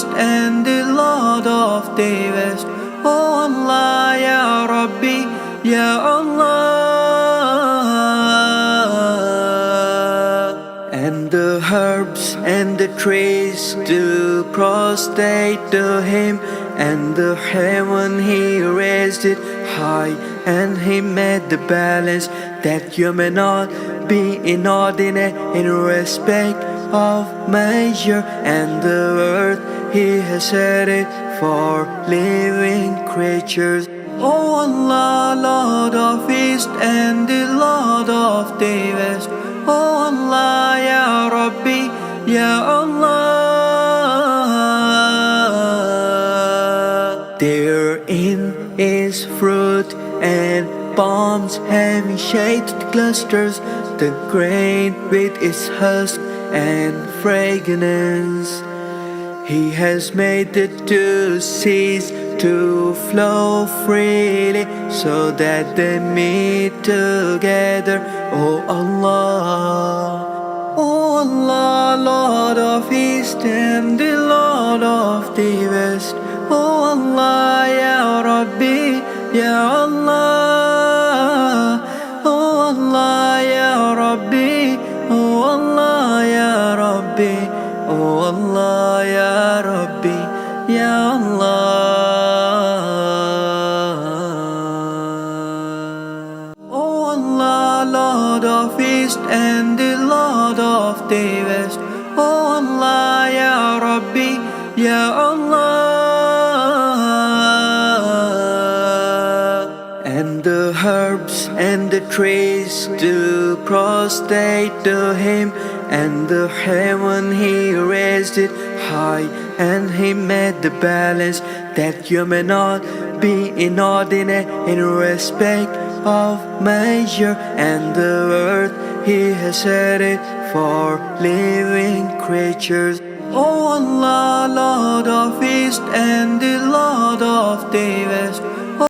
East and the Lord of the West. Oh Allah, Ya Rabbi, Ya Allah. And the herbs and the trees do prostrate to him, and the heaven he raised it high, and he made the balance that you may not be inordinate in respect of measure, and the earth he has set it for living creatures. Oh Allah, Lord of East and the Lord of the West. Oh Allah, Ya Rabbi, Ya Allah. Therein is fruit and palms having shaded clusters, the grain with its husk and fragrance. He has made the two seas to flow freely so that they meet together. Oh Allah, oh Allah, Lord of East and the Lord of the West. Oh Allah, Ya Rabbi, Ya Allah. Oh Allah, Ya Rabbi, oh Allah, Ya Rabbi. Oh Allah, Ya Rabbi, Ya Allah. Oh Allah, Lord of East and the Lord of the West. Oh Allah, Ya Rabbi, Ya Allah. And the herbs and the trees do prostrate to him, and the heaven he raised it high, and he made the balance that you may not be inordinate in respect of measure, and the earth he has set it for living creatures. Oh Allah, Lord of East and the Lord of the West.